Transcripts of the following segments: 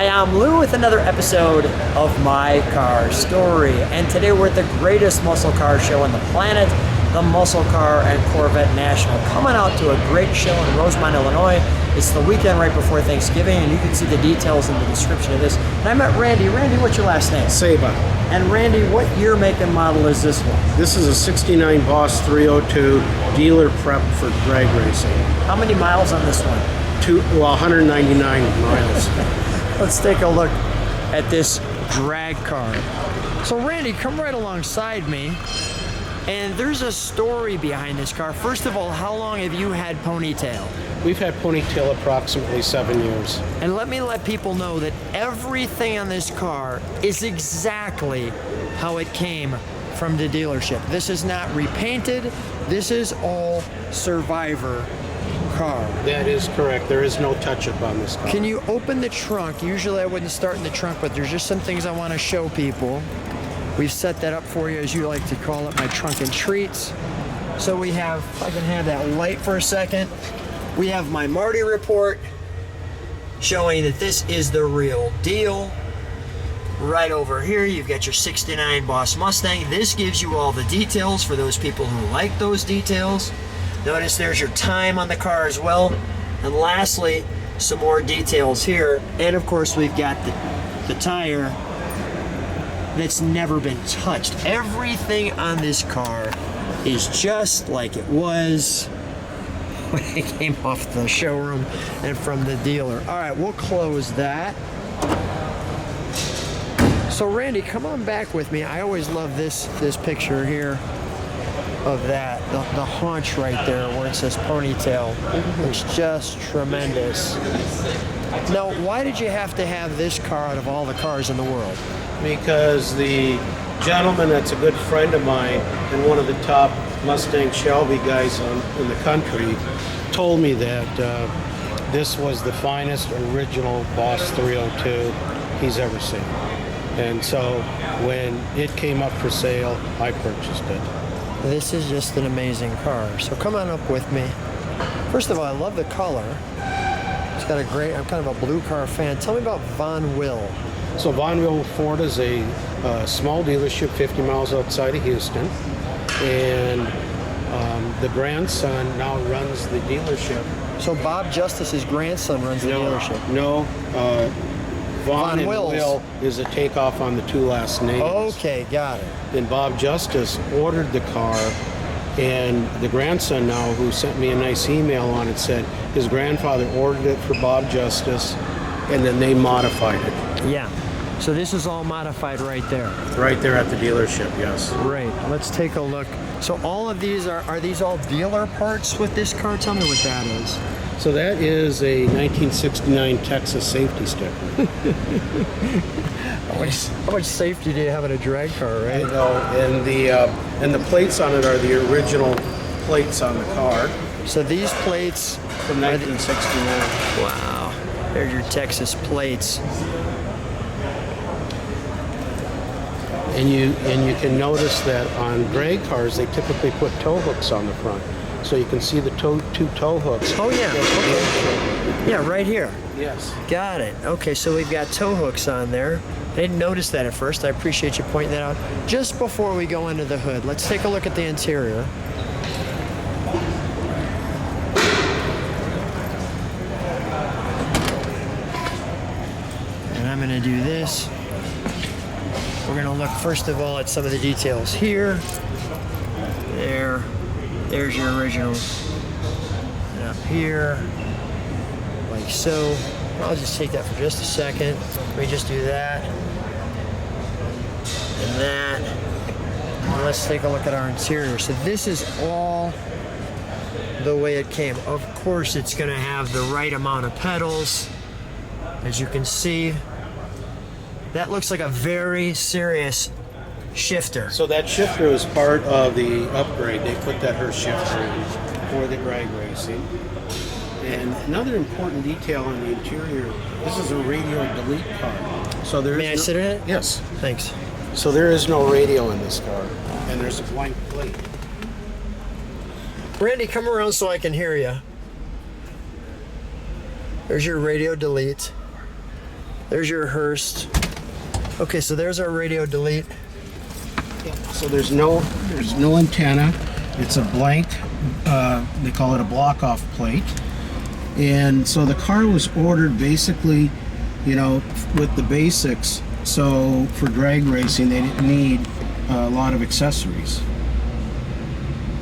Hi, I'm Lou with another episode of My Car Story, and today we're at the greatest muscle car show on the planet, the Muscle Car and Corvette National. Coming out to a great show in Rosemont, Illinois. It's the weekend right before Thanksgiving, and you can see the details in the description of this. And I met Randy. Randy, what's your last name? Saba. And Randy, what year, make, and model is this one? This is a 69 Boss 302 dealer prep for drag racing. How many miles on this one? 199 miles. Let's take a look at this drag car. So Randy, come right alongside me. And there's a story behind this car. First of all, how long have you had Ponytail? We've had Ponytail approximately 7 years. And let me let people know that everything on this car is exactly how it came from the dealership. This is not repainted. This is all Survivor car. That is correct. There is no touch-up on this car. Can you open the trunk? Usually I wouldn't start in the trunk, but there's just some things I want to show people. We've set that up for you, as you like to call it, my trunk and treats. So we have, if I can have that light for a second, we have my Marty report showing that this is the real deal. Right over here, you've got your 69 Boss Mustang. This gives you all the details for those people who like those details. Notice there's your time on the car as well. And lastly, some more details here. And of course, we've got the tire that's never been touched. Everything on this car is just like it was when it came off the showroom and from the dealer. All right, we'll close that. So Randy, come on back with me. I always love this picture here of that, the haunch right there where it says Ponytail. It's just tremendous. Now, why did you have to have this car out of all the cars in the world? Because the gentleman that's a good friend of mine and one of the top Mustang Shelby guys in the country told me that this was the finest original Boss 302 he's ever seen. And so when it came up for sale, I purchased it. This is just an amazing car. So come on up with me. First of all, I love the color. It's got a great, I'm kind of a blue car fan. Tell me about Von Will. So Von Will Ford is a small dealership 50 miles outside of Houston. And the grandson now runs the dealership. So Bob Justice's grandson runs the dealership? No. Von and Will is a takeoff on the two last names. Okay, got it. And Bob Justice ordered the car, and the grandson now, who sent me a nice email on it, said his grandfather ordered it for Bob Justice, and then they modified it. Yeah. So this is all modified right there. Right there at the dealership, yes. Great. Let's take a look. So all of these are these all dealer parts with this car? Tell me what that is. So that is a 1969 Texas safety sticker. How much safety do you have in a drag car, right? I know, and the plates on it are the original plates on the car. So these plates from 1969. Wow. There's your Texas plates. And you can notice that on drag cars they typically put tow hooks on the front. So you can see the two tow hooks. Oh yeah. Okay. Yeah, right here. Yes. Got it. Okay, so we've got tow hooks on there. I didn't notice that at first. I appreciate you pointing that out. Just before we go into the hood, let's take a look at the interior. And I'm gonna do this. We're gonna look first of all at some of the details here. There's your original. And up here, like so. I'll just take that for just a second. Let me just do that. And that. And let's take a look at our interior. So this is all the way it came. Of course, it's gonna have the right amount of pedals. As you can see, that looks like a very serious shifter. So that shifter was part of the upgrade. They put that her shifter in for the drag racing. And another important detail on the interior, this is a radio delete car. So there May I sit in it? Yes. Thanks. So there is no radio in this car, and there's a blank plate. Randy, come around so I can hear you. There's your radio delete. There's your Hearst. Okay, so there's our radio delete. So there's no antenna. It's a blank, they call it a block-off plate. And so the car was ordered basically, you know, with the basics. So for drag racing, they didn't need a lot of accessories.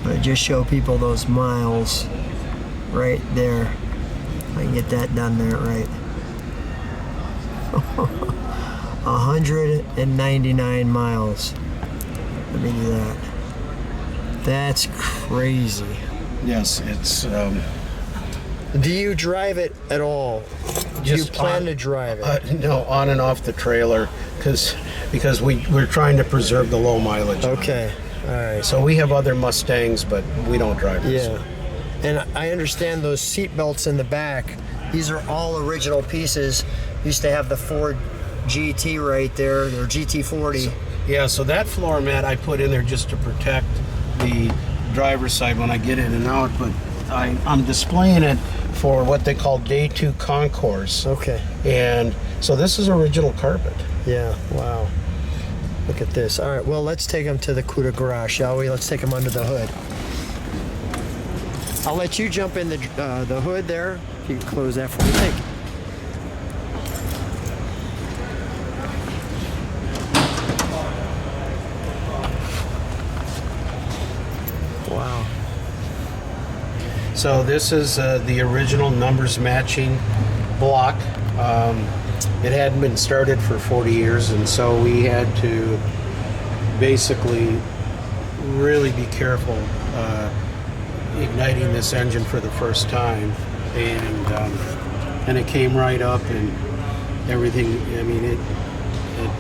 But just show people those miles right there. I can get that done there, right? 199 miles. Let me do that. That's crazy. Yes, it's Do you drive it at all? Do you plan to drive it? no, on and off the trailer, because we're trying to preserve the low mileage. Okay, all right. So we have other Mustangs, but we don't drive this. Yeah, and I understand those seat belts in the back. These are all original pieces. Used to have the Ford GT right there, or GT40. Yeah, so that floor mat I put in there just to protect the driver's side when I get in and out, but I'm displaying it for what they call Day 2 concourse. Okay. And so this is original carpet. Yeah, wow. Look at this. All right, well, let's take them to the coup de grace, shall we? Let's take them under the hood. I'll let you jump in the hood there. If you can close that for me. Thank you. Wow. So this is the original numbers matching block. It hadn't been started for 40 years, and so we had to basically really be careful igniting this engine for the first time, and it came right up and everything. I mean, it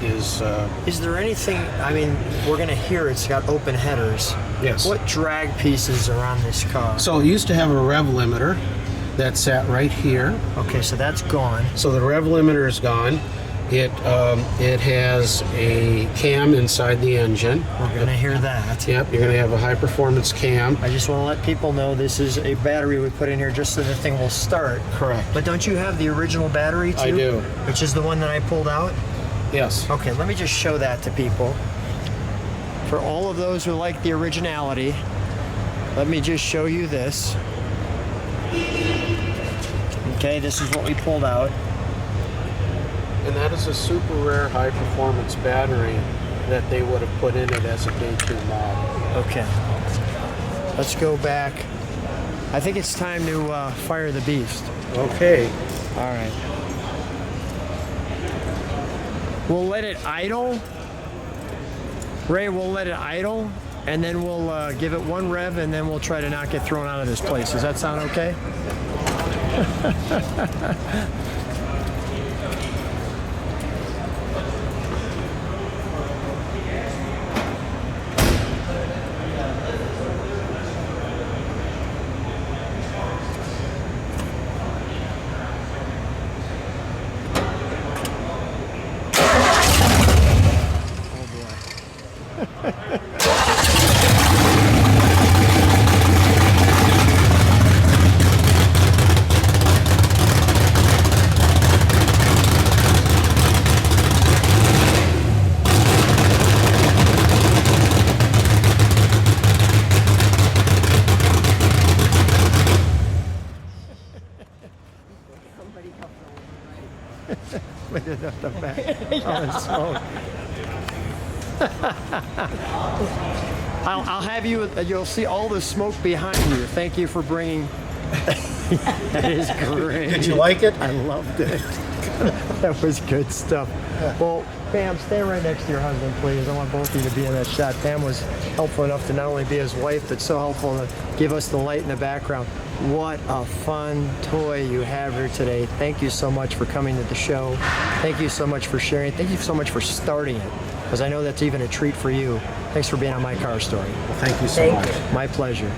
is. Is there anything? I mean, we're gonna hear it's got open headers. Yes. What drag pieces are on this car? So it used to have a rev limiter that sat right here. Okay, so that's gone. So the rev limiter is gone. It has a cam inside the engine. We're gonna hear that. Yep, you're gonna have a high performance cam. I just want to let people know this is a battery we put in here just so the thing will start. Correct. But don't you have the original battery too? I do. Which is the one that I pulled out? Yes. Okay, let me just show that to people. For all of those who like the originality, let me just show you this. Okay, this is what we pulled out. And that is a super rare high performance battery that they would have put in it as a Day 2 mod. Okay. Let's go back. I think it's time to fire the beast. Okay. All right. We'll let it idle. Ray, we'll let it idle, and then we'll give it one rev, and then we'll try to not get thrown out of this place. Does that sound okay? The back. Oh, smoke. I'll have you. You'll see all the smoke behind you. Thank you for bringing. That is great. Did you like it? I loved it. That was good stuff. Well, Pam, stay right next to your husband, please. I want both of you to be in that shot. Pam was helpful enough to not only be his wife, but so helpful to give us the light in the background. What a fun toy you have here today. Thank you so much for coming to the show. Thank you so much for sharing. Thank you so much for starting it, because I know that's even a treat for you. Thanks for being on My Car Story. Well, thank you so much. My pleasure.